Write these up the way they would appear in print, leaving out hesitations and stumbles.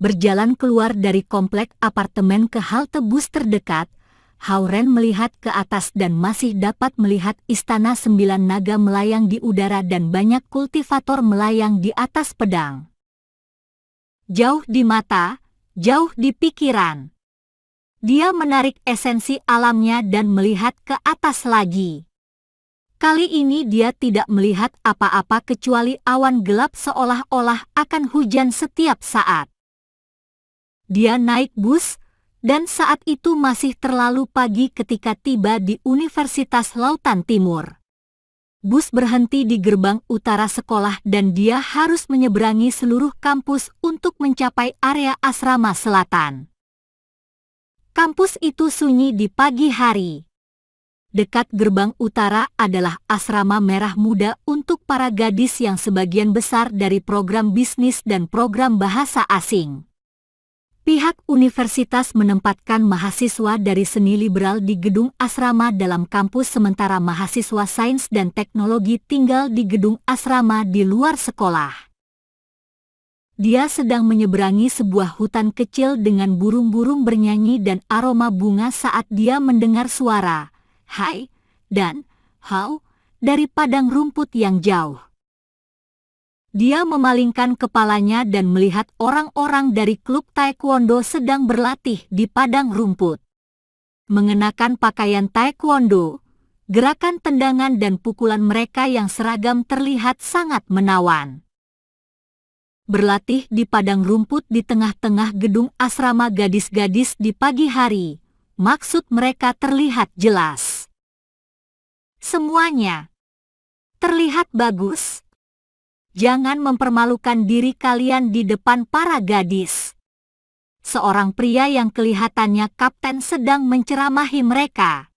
Berjalan keluar dari komplek apartemen ke halte bus terdekat, Hao-Ren melihat ke atas dan masih dapat melihat istana 9 naga melayang di udara dan banyak kultivator melayang di atas pedang. Jauh di mata, jauh di pikiran. Dia menarik esensi alamnya dan melihat ke atas lagi. Kali ini dia tidak melihat apa-apa kecuali awan gelap seolah-olah akan hujan setiap saat. Dia naik bus, dan saat itu masih terlalu pagi ketika tiba di Universitas Lautan Timur. Bus berhenti di gerbang utara sekolah dan dia harus menyeberangi seluruh kampus untuk mencapai area asrama selatan. Kampus itu sunyi di pagi hari. Dekat gerbang utara adalah asrama merah muda untuk para gadis yang sebagian besar dari program bisnis dan program bahasa asing. Pihak universitas menempatkan mahasiswa dari seni liberal di gedung asrama dalam kampus sementara mahasiswa sains dan teknologi tinggal di gedung asrama di luar sekolah. Dia sedang menyeberangi sebuah hutan kecil dengan burung-burung bernyanyi dan aroma bunga saat dia mendengar suara "Hai" dan "Hao" dari padang rumput yang jauh. Dia memalingkan kepalanya dan melihat orang-orang dari klub taekwondo sedang berlatih di padang rumput. Mengenakan pakaian taekwondo, gerakan tendangan dan pukulan mereka yang seragam terlihat sangat menawan. Berlatih di padang rumput di tengah-tengah gedung asrama gadis-gadis di pagi hari, maksud mereka terlihat jelas. Semuanya terlihat bagus. Jangan mempermalukan diri kalian di depan para gadis. Seorang pria yang kelihatannya kapten sedang menceramahi mereka.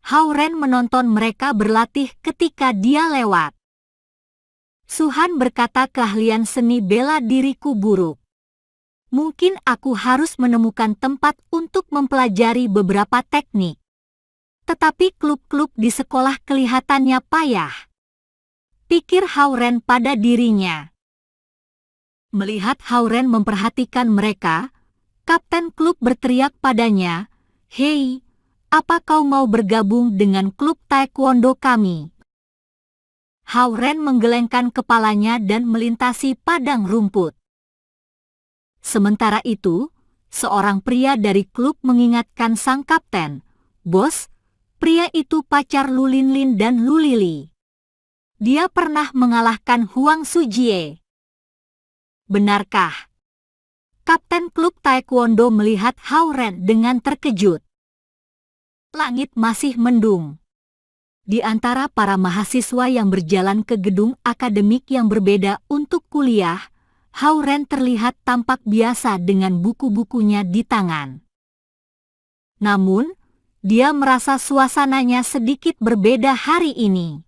Hao-Ren menonton mereka berlatih ketika dia lewat. Suhan berkata keahlian seni bela diriku buruk. Mungkin aku harus menemukan tempat untuk mempelajari beberapa teknik. Tetapi klub-klub di sekolah kelihatannya payah. Pikir Hao-Ren pada dirinya. Melihat Hao-Ren memperhatikan mereka, kapten klub berteriak padanya, "Hei, apa kau mau bergabung dengan klub taekwondo kami?" Hao-Ren menggelengkan kepalanya dan melintasi padang rumput. Sementara itu, seorang pria dari klub mengingatkan sang kapten, "Bos, pria itu pacar Lu Linlin dan Lu Lili. Dia pernah mengalahkan Huang Sujie." Benarkah? Kapten klub taekwondo melihat Hao-Ren dengan terkejut. Langit masih mendung. Di antara para mahasiswa yang berjalan ke gedung akademik yang berbeda untuk kuliah, Hao-Ren terlihat tampak biasa dengan buku-bukunya di tangan. Namun, dia merasa suasananya sedikit berbeda hari ini.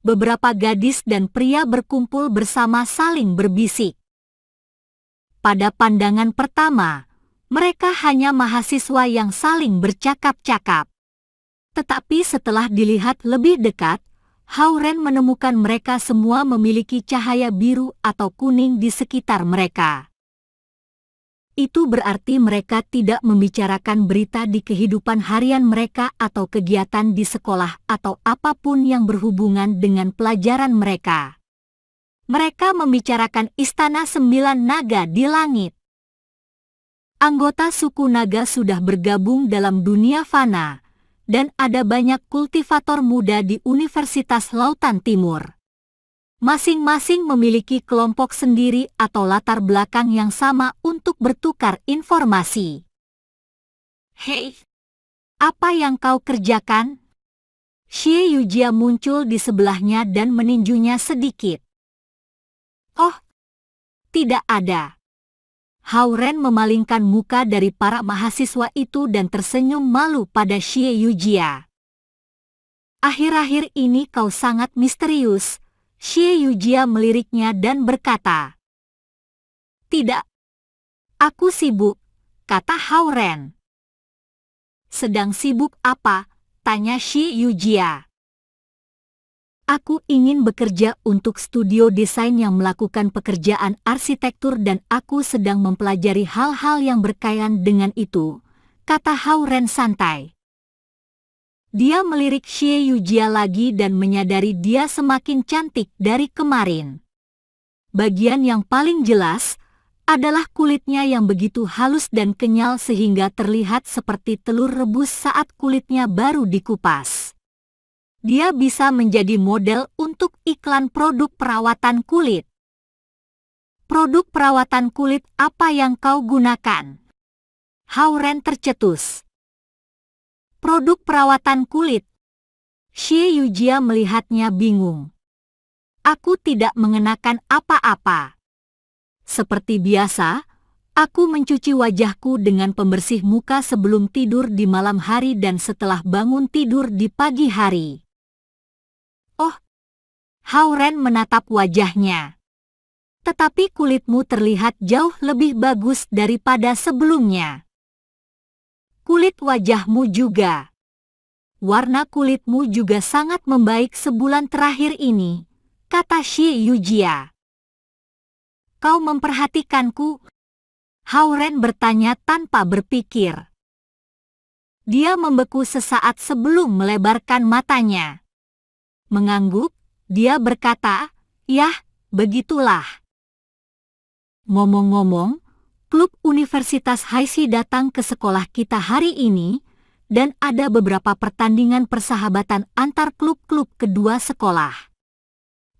Beberapa gadis dan pria berkumpul bersama saling berbisik. Pada pandangan pertama, mereka hanya mahasiswa yang saling bercakap-cakap. Tetapi setelah dilihat lebih dekat, Hao-Ren menemukan mereka semua memiliki cahaya biru atau kuning di sekitar mereka. Itu berarti mereka tidak membicarakan berita di kehidupan harian mereka atau kegiatan di sekolah atau apapun yang berhubungan dengan pelajaran mereka. Mereka membicarakan istana 9 naga di langit. Anggota suku naga sudah bergabung dalam dunia fana, dan ada banyak kultivator muda di Universitas Lautan Timur. Masing-masing memiliki kelompok sendiri atau latar belakang yang sama untuk bertukar informasi. "Hei, apa yang kau kerjakan?" Xie Yujia muncul di sebelahnya dan meninjunya sedikit. "Oh, tidak ada." Hao-Ren memalingkan muka dari para mahasiswa itu dan tersenyum malu pada Xie Yujia. "Akhir-akhir ini kau sangat misterius." Xie Yujia meliriknya dan berkata, "Tidak, aku sibuk," kata Hao-Ren. "Sedang sibuk apa?" tanya Xie Yujia. Aku ingin bekerja untuk studio desain yang melakukan pekerjaan arsitektur dan aku sedang mempelajari hal-hal yang berkaitan dengan itu, kata Hao Ren santai. Dia melirik Xie Yujia lagi dan menyadari dia semakin cantik dari kemarin. Bagian yang paling jelas adalah kulitnya yang begitu halus dan kenyal sehingga terlihat seperti telur rebus saat kulitnya baru dikupas. Dia bisa menjadi model untuk iklan produk perawatan kulit. Produk perawatan kulit apa yang kau gunakan? Hao Ren tercetus. Produk perawatan kulit. Xie Yujia melihatnya bingung. Aku tidak mengenakan apa-apa. Seperti biasa, aku mencuci wajahku dengan pembersih muka sebelum tidur di malam hari dan setelah bangun tidur di pagi hari. Oh, Hao Ren menatap wajahnya. Tetapi kulitmu terlihat jauh lebih bagus daripada sebelumnya. Kulit wajahmu juga. Warna kulitmu juga sangat membaik sebulan terakhir ini, kata Xie Yujia. Kau memperhatikanku? Hao Ren bertanya tanpa berpikir. Dia membeku sesaat sebelum melebarkan matanya. Mengangguk, dia berkata, "Yah, begitulah." Ngomong-ngomong, klub Universitas Haixi datang ke sekolah kita hari ini, dan ada beberapa pertandingan persahabatan antar klub-klub kedua sekolah.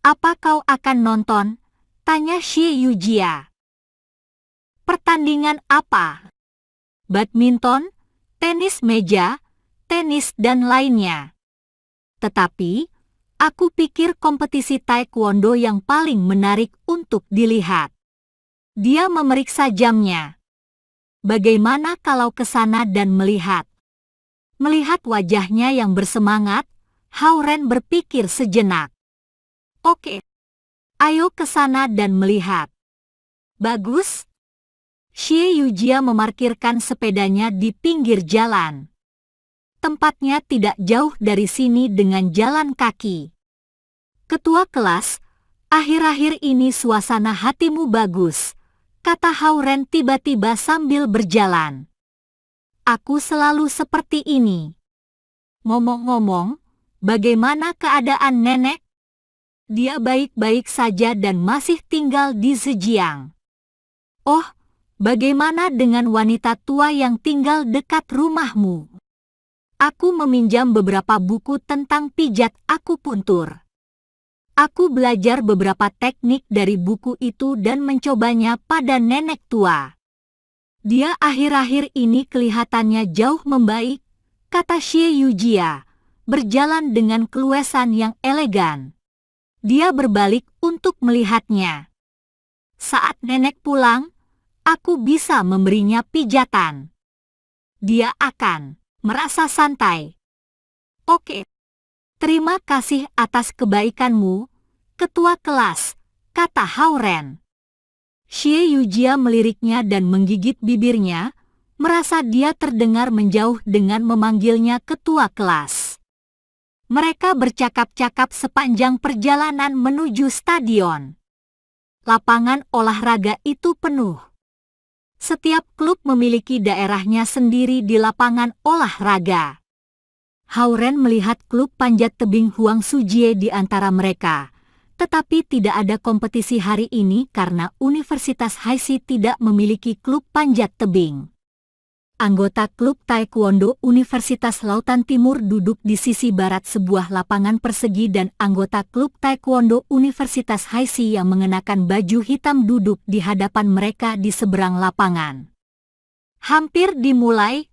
Apa kau akan nonton? Tanya Xie Yujia. Pertandingan apa? Badminton, tenis meja, tenis dan lainnya. Tetapi, aku pikir kompetisi taekwondo yang paling menarik untuk dilihat. Dia memeriksa jamnya. Bagaimana kalau ke sana dan melihat? Melihat wajahnya yang bersemangat, Hao Ren berpikir sejenak. Oke, ayo ke sana dan melihat. Bagus. Xie Yujia memarkirkan sepedanya di pinggir jalan. Tempatnya tidak jauh dari sini dengan jalan kaki. Ketua kelas, akhir-akhir ini suasana hatimu bagus, kata Hao Ren tiba-tiba sambil berjalan. Aku selalu seperti ini. Ngomong-ngomong, bagaimana keadaan nenek? Dia baik-baik saja dan masih tinggal di Zhejiang. Oh, bagaimana dengan wanita tua yang tinggal dekat rumahmu? Aku meminjam beberapa buku tentang pijat akupuntur. Aku belajar beberapa teknik dari buku itu dan mencobanya pada nenek tua. Dia akhir-akhir ini kelihatannya jauh membaik, kata Xie Yujia, berjalan dengan keluasan yang elegan. Dia berbalik untuk melihatnya. Saat nenek pulang, aku bisa memberinya pijatan. Dia akan merasa santai. Oke. Terima kasih atas kebaikanmu, ketua kelas, kata Hao Ren. Xie Yujia meliriknya dan menggigit bibirnya, merasa dia terdengar menjauh dengan memanggilnya ketua kelas. Mereka bercakap-cakap sepanjang perjalanan menuju stadion. Lapangan olahraga itu penuh. Setiap klub memiliki daerahnya sendiri di lapangan olahraga. Hao Ren melihat klub panjat tebing Huang Sujie di antara mereka, tetapi tidak ada kompetisi hari ini karena Universitas Haixi tidak memiliki klub panjat tebing. Anggota klub taekwondo Universitas Lautan Timur duduk di sisi barat sebuah lapangan persegi dan anggota klub taekwondo Universitas Haixi yang mengenakan baju hitam duduk di hadapan mereka di seberang lapangan. Hampir dimulai.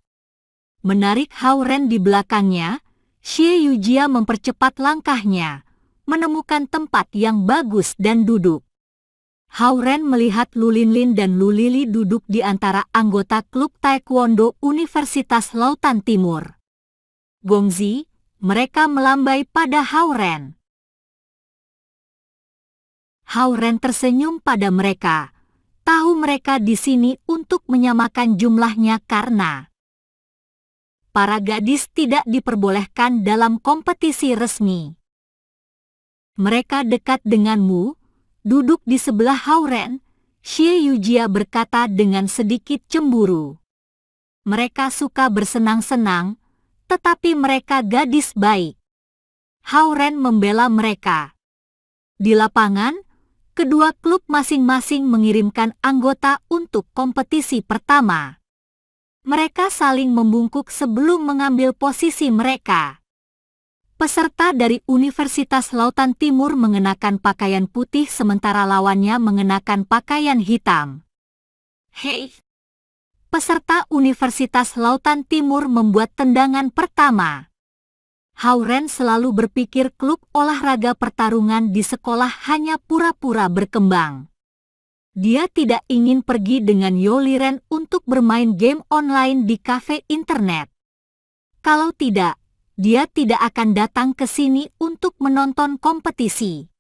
Menarik Hao Ren di belakangnya, Xie Yujia mempercepat langkahnya, menemukan tempat yang bagus dan duduk. Hao Ren melihat Lu Linlin dan Lu Lili duduk di antara anggota klub taekwondo Universitas Lautan Timur. Gongzi, mereka melambai pada Hao Ren. Hao Ren tersenyum pada mereka, tahu mereka di sini untuk menyamakan jumlahnya karena para gadis tidak diperbolehkan dalam kompetisi resmi. Mereka dekat denganmu, duduk di sebelah Hao-Ren, Xie Yujia berkata dengan sedikit cemburu. Mereka suka bersenang-senang, tetapi mereka gadis baik. Hao-Ren membela mereka. Di lapangan, kedua klub masing-masing mengirimkan anggota untuk kompetisi pertama. Mereka saling membungkuk sebelum mengambil posisi mereka. Peserta dari Universitas Lautan Timur mengenakan pakaian putih sementara lawannya mengenakan pakaian hitam. Hei! Peserta Universitas Lautan Timur membuat tendangan pertama. Hao-Ren selalu berpikir klub olahraga pertarungan di sekolah hanya pura-pura berkembang. Dia tidak ingin pergi dengan Yoli-Ren untuk bermain game online di kafe internet. Kalau tidak, dia tidak akan datang ke sini untuk menonton kompetisi.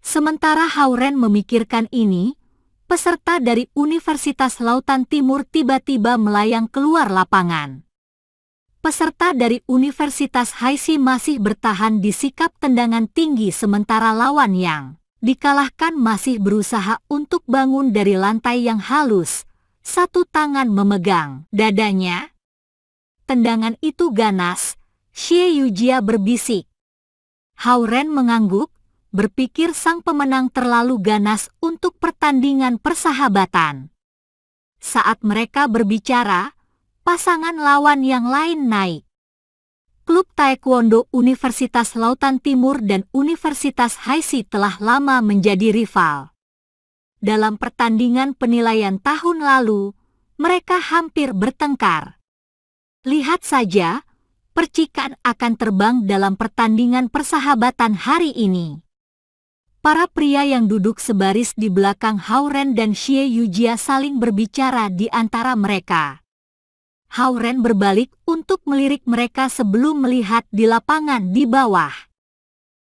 Sementara Hao-Ren memikirkan ini, peserta dari Universitas Lautan Timur tiba-tiba melayang keluar lapangan. Peserta dari Universitas Haixi masih bertahan di sikap tendangan tinggi sementara lawan yang dikalahkan masih berusaha untuk bangun dari lantai yang halus, satu tangan memegang dadanya. Tendangan itu ganas, Xie Yujia berbisik. Hao-Ren mengangguk, berpikir sang pemenang terlalu ganas untuk pertandingan persahabatan. Saat mereka berbicara, pasangan lawan yang lain naik. Klub Taekwondo Universitas Lautan Timur dan Universitas Haixi telah lama menjadi rival. Dalam pertandingan penilaian tahun lalu, mereka hampir bertengkar. Lihat saja, percikan akan terbang dalam pertandingan persahabatan hari ini. Para pria yang duduk sebaris di belakang Hao-Ren dan Xie Yujia saling berbicara di antara mereka. Hao-Ren berbalik untuk melirik mereka sebelum melihat di lapangan di bawah.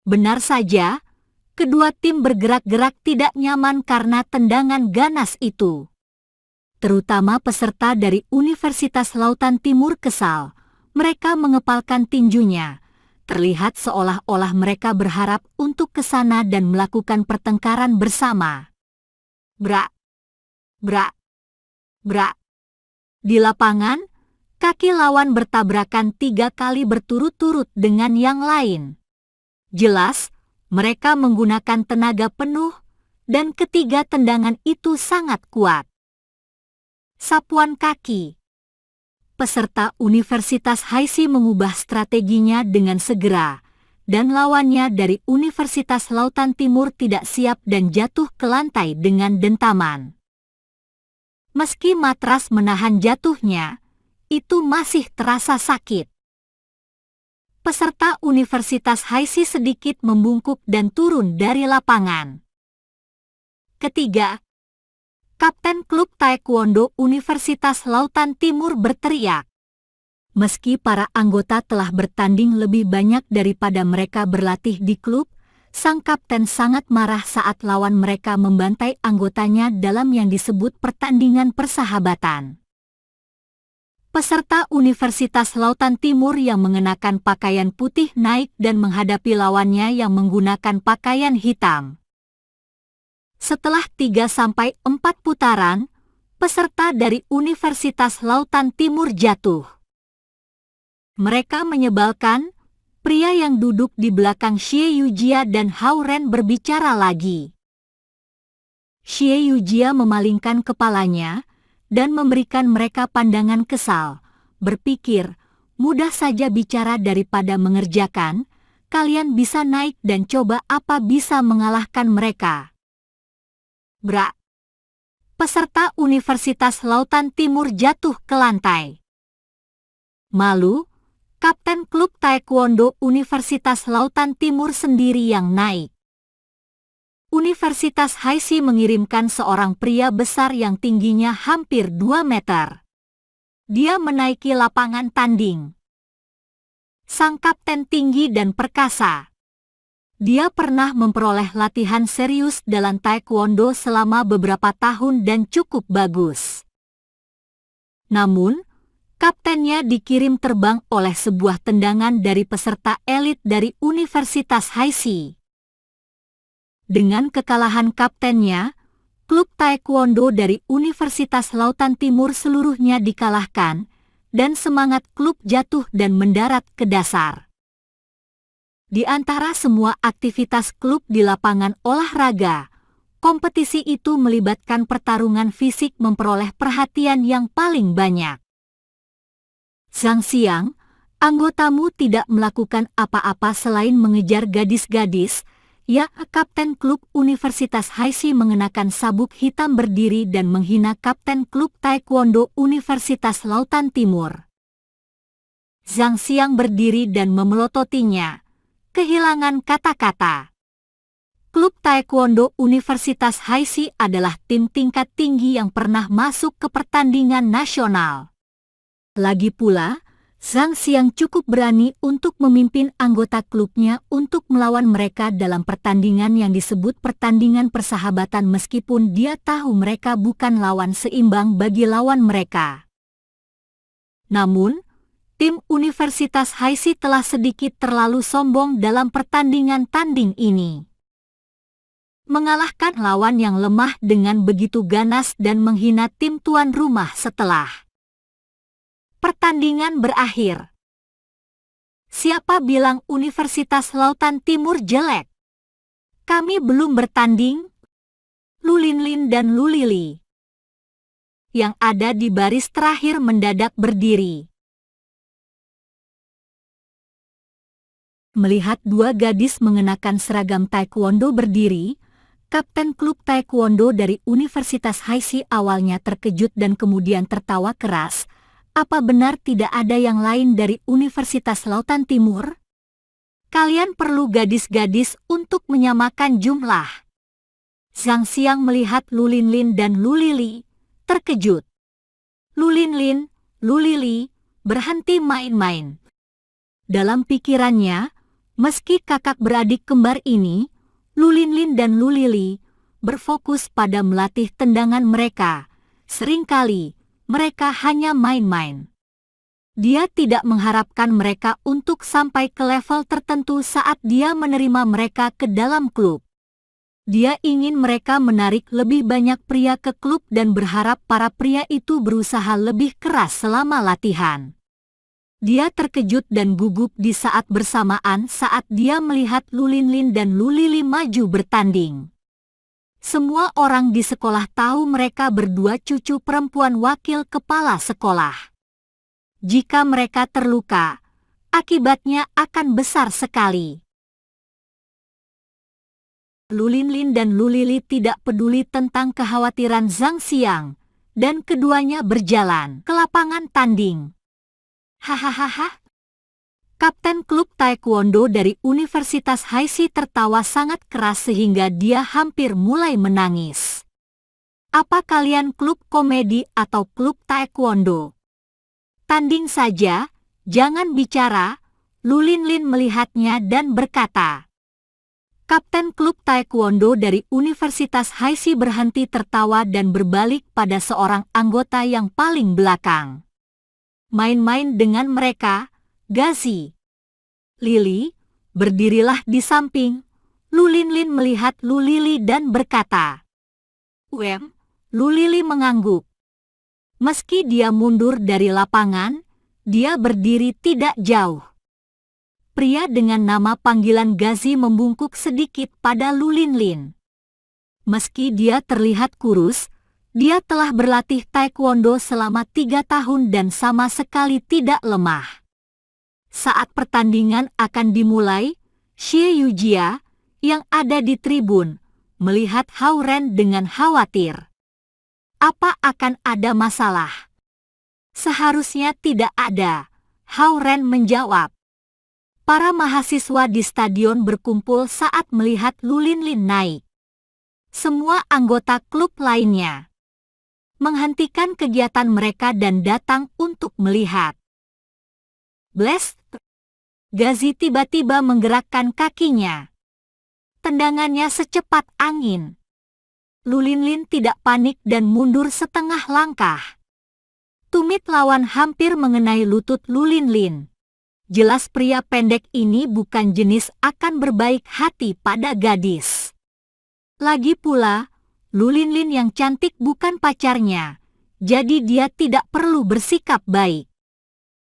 Benar saja, kedua tim bergerak-gerak tidak nyaman karena tendangan ganas itu. Terutama peserta dari Universitas Lautan Timur kesal. Mereka mengepalkan tinjunya. Terlihat seolah-olah mereka berharap untuk ke sana dan melakukan pertengkaran bersama. Brak, brak, brak. Di lapangan, kaki lawan bertabrakan 3 kali berturut-turut dengan yang lain. Jelas, mereka menggunakan tenaga penuh, dan ketiga tendangan itu sangat kuat. Sapuan kaki. Peserta Universitas Haixi mengubah strateginya dengan segera, dan lawannya dari Universitas Lautan Timur tidak siap dan jatuh ke lantai dengan dentaman. Meski matras menahan jatuhnya, itu masih terasa sakit. Peserta Universitas Haixi sedikit membungkuk dan turun dari lapangan. Ketiga, Kapten Klub Taekwondo Universitas Lautan Timur berteriak. Meski para anggota telah bertanding lebih banyak daripada mereka berlatih di klub, sang kapten sangat marah saat lawan mereka membantai anggotanya dalam yang disebut pertandingan persahabatan. Peserta Universitas Lautan Timur yang mengenakan pakaian putih naik dan menghadapi lawannya yang menggunakan pakaian hitam. Setelah 3-4 putaran, peserta dari Universitas Lautan Timur jatuh. Mereka menyebalkan, pria yang duduk di belakang Xie Yujia dan Hao-Ren berbicara lagi. Xie Yujia memalingkan kepalanya dan memberikan mereka pandangan kesal, berpikir, mudah saja bicara daripada mengerjakan, kalian bisa naik dan coba apa bisa mengalahkan mereka. Brak. Peserta Universitas Lautan Timur jatuh ke lantai. Malu, Kapten Klub Taekwondo Universitas Lautan Timur sendiri yang naik. Universitas Haixi mengirimkan seorang pria besar yang tingginya hampir 2 meter. Dia menaiki lapangan tanding. Sang kapten tinggi dan perkasa. Dia pernah memperoleh latihan serius dalam taekwondo selama beberapa tahun dan cukup bagus. Namun, Kaptennya dikirim terbang oleh sebuah tendangan dari peserta elit dari Universitas Haixi. Dengan kekalahan kaptennya, klub taekwondo dari Universitas Lautan Timur seluruhnya dikalahkan, dan semangat klub jatuh dan mendarat ke dasar. Di antara semua aktivitas klub di lapangan olahraga, kompetisi itu melibatkan pertarungan fisik memperoleh perhatian yang paling banyak. Siang siang, anggotamu tidak melakukan apa-apa selain mengejar gadis-gadis. Ya, kapten klub Universitas Haixi mengenakan sabuk hitam berdiri dan menghina kapten klub taekwondo Universitas Lautan Timur. Zhang Xiang berdiri dan memelototinya, kehilangan kata-kata. Klub taekwondo Universitas Haixi adalah tim tingkat tinggi yang pernah masuk ke pertandingan nasional. Lagi pula, Zhang Xiang cukup berani untuk memimpin anggota klubnya untuk melawan mereka dalam pertandingan yang disebut pertandingan persahabatan meskipun dia tahu mereka bukan lawan seimbang bagi lawan mereka. Namun, tim Universitas Haixi telah sedikit terlalu sombong dalam pertandingan tanding ini. Mengalahkan lawan yang lemah dengan begitu ganas dan menghina tim tuan rumah setelah pertandingan berakhir. Siapa bilang Universitas Lautan Timur jelek? Kami belum bertanding. Lu Linlin dan Lu Lili yang ada di baris terakhir mendadak berdiri. Melihat dua gadis mengenakan seragam taekwondo berdiri, kapten klub taekwondo dari Universitas Haixi awalnya terkejut dan kemudian tertawa keras. Apa benar tidak ada yang lain dari Universitas Lautan Timur? Kalian perlu gadis-gadis untuk menyamakan jumlah. Zhang Xiang melihat Lu Linlin dan Lu Lili, terkejut. Lu Linlin, Lu Lili, berhenti main-main. Dalam pikirannya, meski kakak beradik kembar ini, Lu Linlin dan Lu Lili, berfokus pada melatih tendangan mereka. Seringkali, mereka hanya main-main. Dia tidak mengharapkan mereka untuk sampai ke level tertentu saat dia menerima mereka ke dalam klub. Dia ingin mereka menarik lebih banyak pria ke klub dan berharap para pria itu berusaha lebih keras selama latihan. Dia terkejut dan gugup di saat bersamaan saat dia melihat Lu Linlin dan Lu Lili maju bertanding. Semua orang di sekolah tahu mereka berdua cucu perempuan wakil kepala sekolah. Jika mereka terluka, akibatnya akan besar sekali. Lu Linlin dan Lu Lili tidak peduli tentang kekhawatiran Zhang Xiang, dan keduanya berjalan ke lapangan tanding. Hahaha. Kapten klub taekwondo dari Universitas Haixi tertawa sangat keras sehingga dia hampir mulai menangis. Apa kalian klub komedi atau klub taekwondo? Tanding saja, jangan bicara. Lu Linlin melihatnya dan berkata. Kapten klub taekwondo dari Universitas Haixi berhenti tertawa dan berbalik pada seorang anggota yang paling belakang. Main-main dengan mereka, Gazi. Lili, berdirilah di samping. Lu Linlin melihat Lu Lili dan berkata. Lu Lili mengangguk. Meski dia mundur dari lapangan, dia berdiri tidak jauh. Pria dengan nama panggilan Gazi membungkuk sedikit pada Lu Linlin. Meski dia terlihat kurus, dia telah berlatih taekwondo selama 3 tahun dan sama sekali tidak lemah. Saat pertandingan akan dimulai, Xie Yujia, yang ada di tribun, melihat Hao Ren dengan khawatir. Apa akan ada masalah? Seharusnya tidak ada, Hao Ren menjawab. Para mahasiswa di stadion berkumpul saat melihat Lu Linlin naik. Semua anggota klub lainnya menghentikan kegiatan mereka dan datang untuk melihat. Blast! Gazi tiba-tiba menggerakkan kakinya. Tendangannya secepat angin. Lu Linlin tidak panik dan mundur setengah langkah. Tumit lawan hampir mengenai lutut Lulinlin. Jelas pria pendek ini bukan jenis akan berbaik hati pada gadis. Lagi pula, Lulinlin yang cantik bukan pacarnya, jadi dia tidak perlu bersikap baik.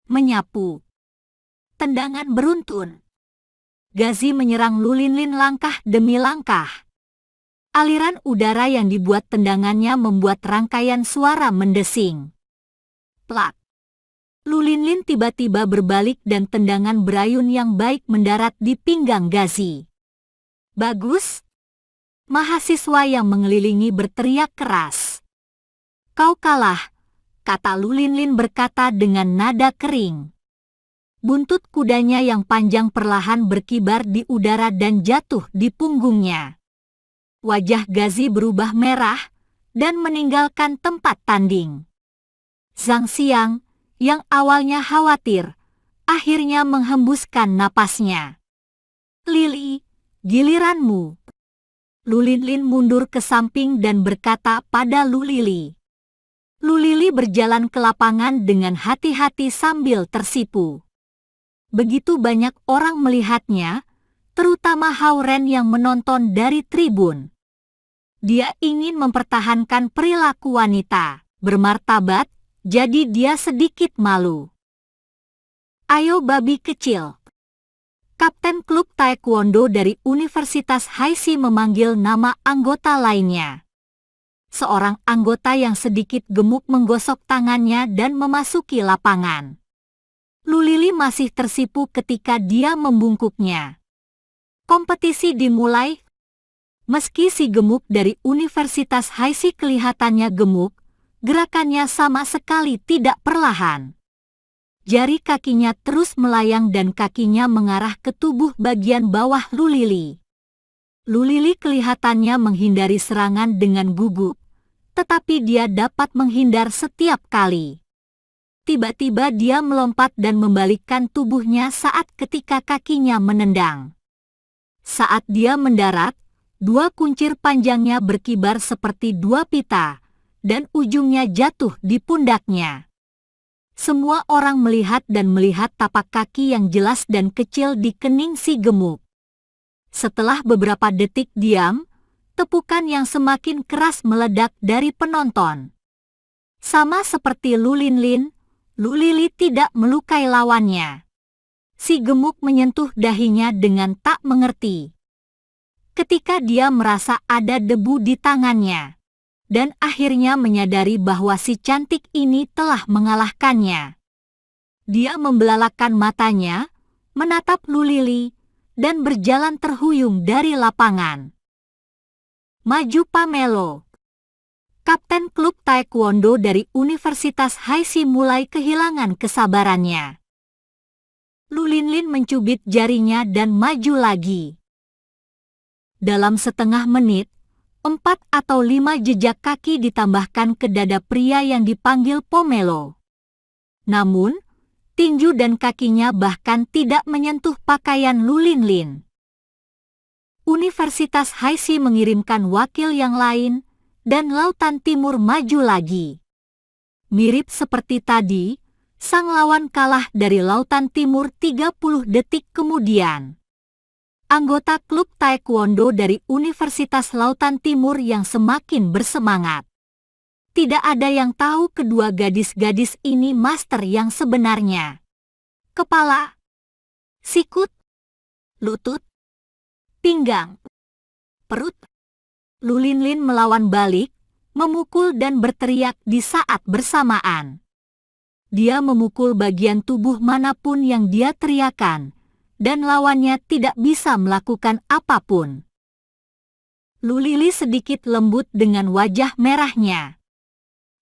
Menyapu. Tendangan beruntun. Gazi menyerang Lulinlin langkah demi langkah. Aliran udara yang dibuat tendangannya membuat rangkaian suara mendesing. Plak. Lulinlin tiba-tiba berbalik dan tendangan berayun yang baik mendarat di pinggang Gazi. Bagus. Mahasiswa yang mengelilingi berteriak keras. Kau kalah, kata Lulinlin berkata dengan nada kering. Buntut kudanya yang panjang perlahan berkibar di udara dan jatuh di punggungnya. Wajah Gazi berubah merah dan meninggalkan tempat tanding. Zhang Xiang, yang awalnya khawatir, akhirnya menghembuskan napasnya. Lili, giliranmu. Lulinlin mundur ke samping dan berkata pada Lulili. Lulili berjalan ke lapangan dengan hati-hati sambil tersipu. Begitu banyak orang melihatnya, terutama Hauren yang menonton dari tribun. Dia ingin mempertahankan perilaku wanita bermartabat, jadi dia sedikit malu. Ayo babi kecil. Kapten klub taekwondo dari Universitas Haixi memanggil nama anggota lainnya. Seorang anggota yang sedikit gemuk menggosok tangannya dan memasuki lapangan. Lulili masih tersipu ketika dia membungkuknya. Kompetisi dimulai. Meski si gemuk dari Universitas Haixi kelihatannya gemuk, gerakannya sama sekali tidak perlahan. Jari kakinya terus melayang dan kakinya mengarah ke tubuh bagian bawah Lulili. Lulili kelihatannya menghindari serangan dengan gugup, tetapi dia dapat menghindar setiap kali. Tiba-tiba dia melompat dan membalikkan tubuhnya ketika kakinya menendang. Saat dia mendarat, dua kuncir panjangnya berkibar seperti dua pita, dan ujungnya jatuh di pundaknya. Semua orang melihat tapak kaki yang jelas dan kecil di kening si gemuk. Setelah beberapa detik diam, tepukan yang semakin keras meledak dari penonton. Sama seperti Lulinlin, Lulili tidak melukai lawannya. Si gemuk menyentuh dahinya dengan tak mengerti. Ketika dia merasa ada debu di tangannya, dan akhirnya menyadari bahwa si cantik ini telah mengalahkannya. Dia membelalakan matanya, menatap Lulili, dan berjalan terhuyung dari lapangan. Maju Pamelo. Kapten klub taekwondo dari Universitas Haixi mulai kehilangan kesabarannya. Lulinlin mencubit jarinya dan maju lagi. Dalam setengah menit, 4 atau 5 jejak kaki ditambahkan ke dada pria yang dipanggil Pomelo. Namun, tinju dan kakinya bahkan tidak menyentuh pakaian Lulinlin. Universitas Haixi mengirimkan wakil yang lain, dan Lautan Timur maju lagi. Mirip seperti tadi, sang lawan kalah dari Lautan Timur 30 detik kemudian. Anggota klub taekwondo dari Universitas Lautan Timur yang semakin bersemangat. Tidak ada yang tahu kedua gadis-gadis ini master yang sebenarnya. Kepala, sikut, lutut, pinggang, perut. Lulinlin melawan balik, memukul dan berteriak di saat bersamaan. Dia memukul bagian tubuh manapun yang dia teriakan, dan lawannya tidak bisa melakukan apapun. Lulili sedikit lembut dengan wajah merahnya.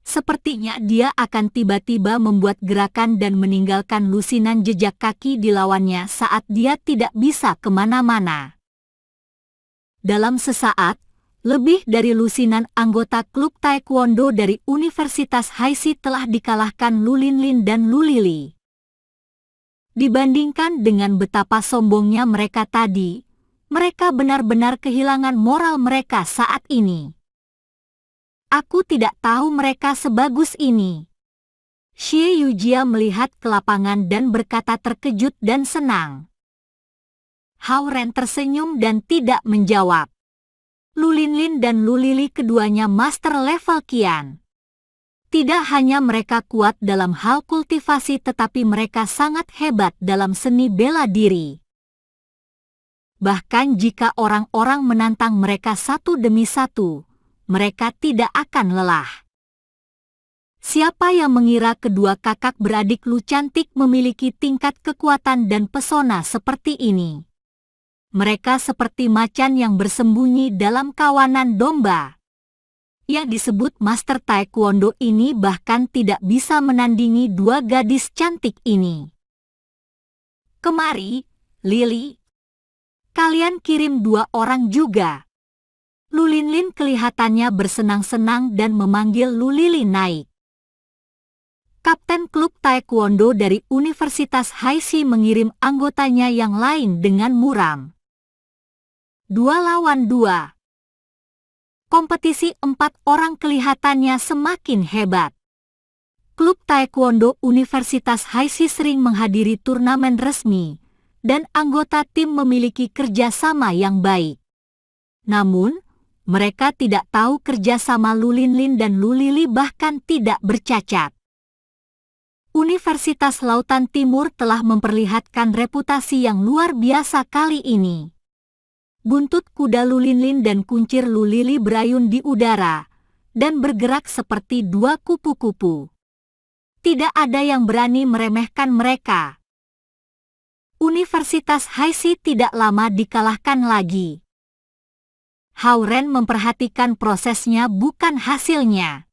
Sepertinya dia akan tiba-tiba membuat gerakan dan meninggalkan lusinan jejak kaki di lawannya saat dia tidak bisa kemana-mana. Dalam sesaat, lebih dari lusinan anggota klub taekwondo dari Universitas Haixi telah dikalahkan Lulinlin dan Lulili. Dibandingkan dengan betapa sombongnya mereka tadi, mereka benar-benar kehilangan moral mereka saat ini. Aku tidak tahu mereka sebagus ini. Xie Yujia melihat ke lapangan dan berkata terkejut dan senang. Hao Ren tersenyum dan tidak menjawab. Lu Linlin dan Lu Lili keduanya master level Qian. Tidak hanya mereka kuat dalam hal kultivasi tetapi mereka sangat hebat dalam seni bela diri. Bahkan jika orang-orang menantang mereka satu demi satu, mereka tidak akan lelah. Siapa yang mengira kedua kakak beradik Lu Cantik memiliki tingkat kekuatan dan pesona seperti ini? Mereka seperti macan yang bersembunyi dalam kawanan domba. Yang disebut Master Taekwondo ini bahkan tidak bisa menandingi dua gadis cantik ini. Kemari, Lili. Kalian kirim dua orang juga. Lu Linlin kelihatannya bersenang-senang dan memanggil Lu Lili naik. Kapten klub Taekwondo dari Universitas Haixi mengirim anggotanya yang lain dengan muram. 2 lawan 2. Kompetisi 4 orang kelihatannya semakin hebat. Klub Taekwondo Universitas Haixi sering menghadiri turnamen resmi, dan anggota tim memiliki kerjasama yang baik. Namun, mereka tidak tahu kerjasama Lu Linlin dan Lu Lili bahkan tidak bercacat. Universitas Lautan Timur telah memperlihatkan reputasi yang luar biasa kali ini. Buntut kuda Lu Linlin dan kuncir Lu Lili berayun di udara dan bergerak seperti dua kupu-kupu. Tidak ada yang berani meremehkan mereka. Universitas Haixi tidak lama dikalahkan lagi. Hao Ren memperhatikan prosesnya bukan hasilnya.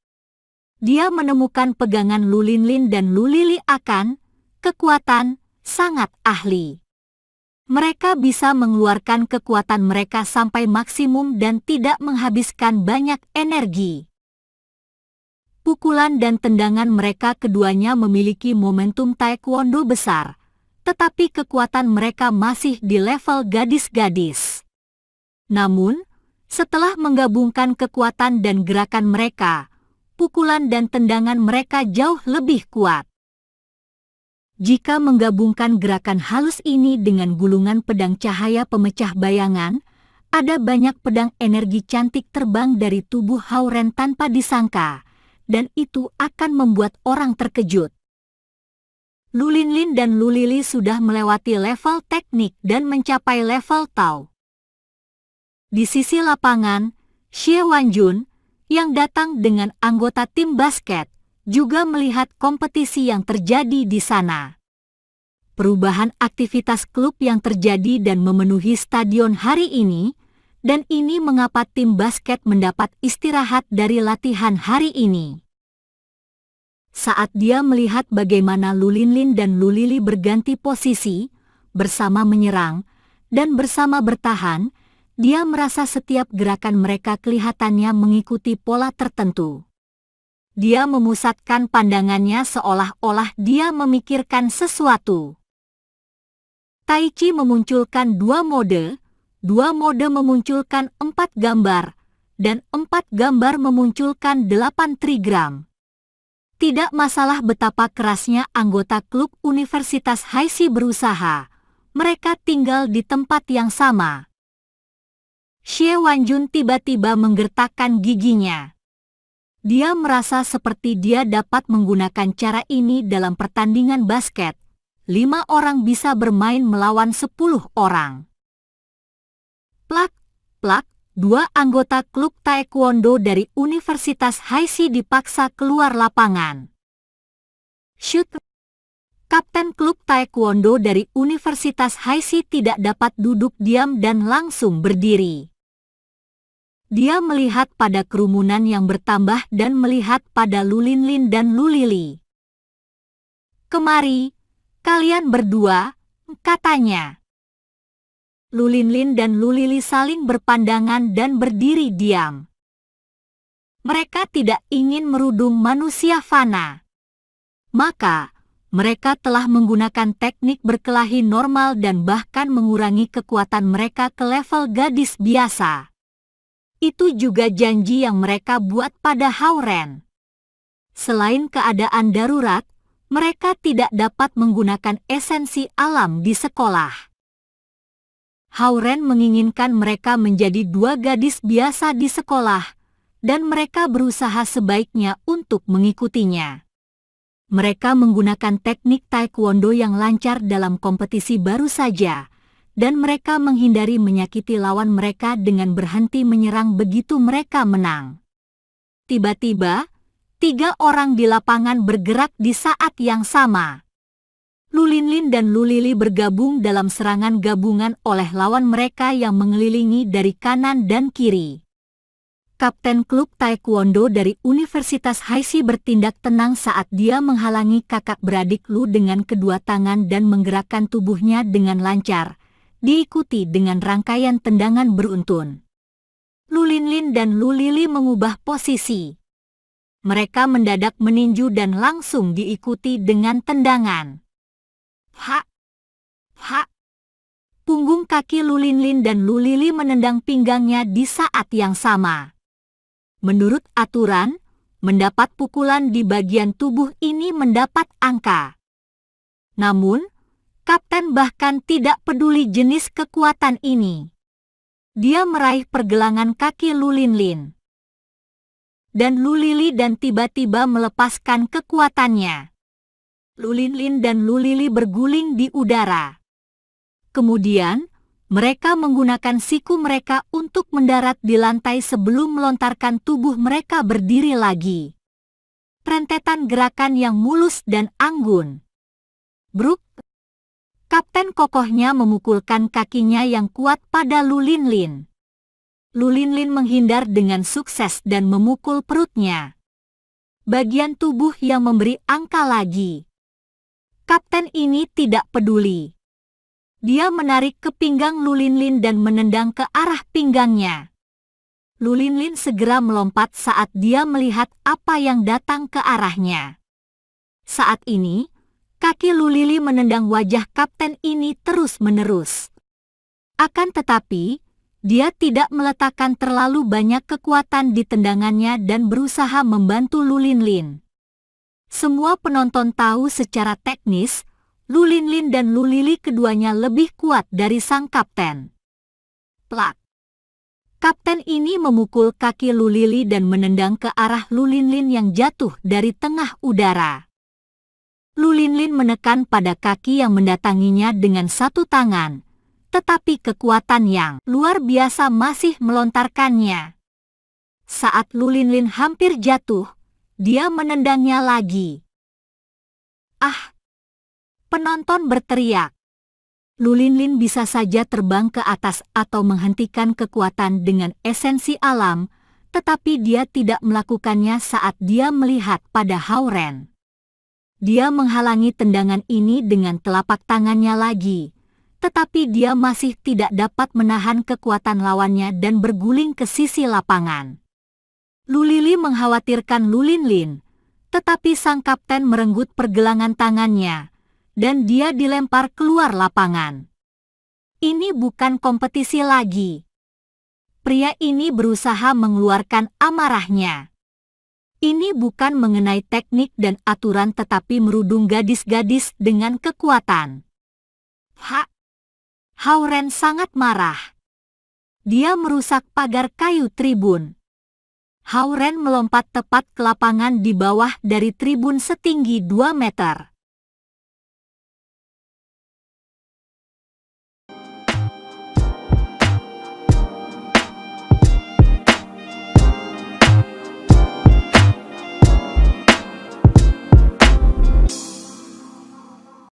Dia menemukan pegangan Lu Linlin dan Lu Lili akan kekuatan sangat ahli. Mereka bisa mengeluarkan kekuatan mereka sampai maksimum dan tidak menghabiskan banyak energi. Pukulan dan tendangan mereka keduanya memiliki momentum taekwondo besar, tetapi kekuatan mereka masih di level gadis-gadis. Namun, setelah menggabungkan kekuatan dan gerakan mereka, pukulan dan tendangan mereka jauh lebih kuat. Jika menggabungkan gerakan halus ini dengan gulungan pedang cahaya pemecah bayangan, ada banyak pedang energi cantik terbang dari tubuh Hao Ren tanpa disangka, dan itu akan membuat orang terkejut. Lu Linlin dan Lu Lili sudah melewati level teknik dan mencapai level Tao. Di sisi lapangan, Xie Wanjun, yang datang dengan anggota tim basket, juga melihat kompetisi yang terjadi di sana. Perubahan aktivitas klub yang terjadi dan memenuhi stadion hari ini, dan ini mengapa tim basket mendapat istirahat dari latihan hari ini. Saat dia melihat bagaimana Lu Linlin dan Lu Lili berganti posisi, bersama menyerang, dan bersama bertahan, dia merasa setiap gerakan mereka kelihatannya mengikuti pola tertentu. Dia memusatkan pandangannya seolah-olah dia memikirkan sesuatu. Tai Chi memunculkan 2 mode memunculkan 4 gambar, dan 4 gambar memunculkan 8 trigram. Tidak masalah betapa kerasnya anggota klub Universitas Haixi berusaha, mereka tinggal di tempat yang sama. Xie Wanjun tiba-tiba menggertakkan giginya. Dia merasa seperti dia dapat menggunakan cara ini dalam pertandingan basket. 5 orang bisa bermain melawan 10 orang. Plak, plak, 2 anggota klub taekwondo dari Universitas Haixi dipaksa keluar lapangan. Shoot! Kapten klub taekwondo dari Universitas Haixi tidak dapat duduk diam dan langsung berdiri. Dia melihat pada kerumunan yang bertambah dan melihat pada Lu Linlin dan Lu Lili. "Kemari, kalian berdua," katanya. Lu Linlin dan Lu Lili saling berpandangan dan berdiri diam. Mereka tidak ingin merudung manusia fana. Maka, mereka telah menggunakan teknik berkelahi normal dan bahkan mengurangi kekuatan mereka ke level gadis biasa. Itu juga janji yang mereka buat pada Hao Ren. Selain keadaan darurat, Mereka tidak dapat menggunakan esensi alam di sekolah. Hao-Ren menginginkan mereka menjadi dua gadis biasa di sekolah, dan mereka berusaha sebaiknya untuk mengikutinya. Mereka menggunakan teknik taekwondo yang lancar dalam kompetisi baru saja, dan mereka menghindari menyakiti lawan mereka dengan berhenti menyerang begitu mereka menang. Tiba-tiba, 3 orang di lapangan bergerak di saat yang sama. Lu Linlin dan Lu Lili bergabung dalam serangan gabungan oleh lawan mereka yang mengelilingi dari kanan dan kiri. Kapten klub taekwondo dari Universitas Haixi bertindak tenang saat dia menghalangi kakak beradik Lu dengan kedua tangan dan menggerakkan tubuhnya dengan lancar, diikuti dengan rangkaian tendangan beruntun. Lu Linlin dan Lu Lili mengubah posisi. Mereka mendadak meninju dan langsung diikuti dengan tendangan. Ha! Ha! Punggung kaki Lu Linlin dan Lu Lili menendang pinggangnya di saat yang sama. Menurut aturan, mendapat pukulan di bagian tubuh ini mendapat angka. Namun, kapten bahkan tidak peduli jenis kekuatan ini. Dia meraih pergelangan kaki Lu Linlin dan Lu Lili dan tiba-tiba melepaskan kekuatannya. Lu Linlin dan Lu Lili berguling di udara. Kemudian, mereka menggunakan siku mereka untuk mendarat di lantai sebelum melontarkan tubuh mereka berdiri lagi. Rentetan gerakan yang mulus dan anggun. Bruk! Kapten kokohnya memukulkan kakinya yang kuat pada Lu Linlin. Lu Linlin menghindar dengan sukses dan memukul perutnya. Bagian tubuh yang memberi angka lagi. Kapten ini tidak peduli. Dia menarik ke pinggang Lu Linlin dan menendang ke arah pinggangnya. Lu Linlin segera melompat saat dia melihat apa yang datang ke arahnya. Saat ini, kaki Lu Lili menendang wajah kapten ini terus-menerus. Akan tetapi, dia tidak meletakkan terlalu banyak kekuatan di tendangannya dan berusaha membantu Lu Linlin. Semua penonton tahu secara teknis, Lu Linlin dan Lu Lili keduanya lebih kuat dari sang kapten. Plak! Kapten ini memukul kaki Lu Lili dan menendang ke arah Lu Linlin yang jatuh dari tengah udara. Lu Linlin menekan pada kaki yang mendatanginya dengan satu tangan, tetapi kekuatan yang luar biasa masih melontarkannya. Saat Lu Linlin hampir jatuh, dia menendangnya lagi. Ah! Penonton berteriak. Lu Linlin bisa saja terbang ke atas atau menghentikan kekuatan dengan esensi alam, tetapi dia tidak melakukannya saat dia melihat pada Hao-Ren. Dia menghalangi tendangan ini dengan telapak tangannya lagi, tetapi dia masih tidak dapat menahan kekuatan lawannya dan berguling ke sisi lapangan. Lu Lili mengkhawatirkan Lu Linlin, tetapi sang kapten merenggut pergelangan tangannya, dan dia dilempar keluar lapangan. Ini bukan kompetisi lagi. Pria ini berusaha mengeluarkan amarahnya. Ini bukan mengenai teknik dan aturan tetapi merudung gadis-gadis dengan kekuatan. Hao-Ren sangat marah. Dia merusak pagar kayu tribun. Hao-Ren melompat tepat ke lapangan di bawah dari tribun setinggi 2 meter.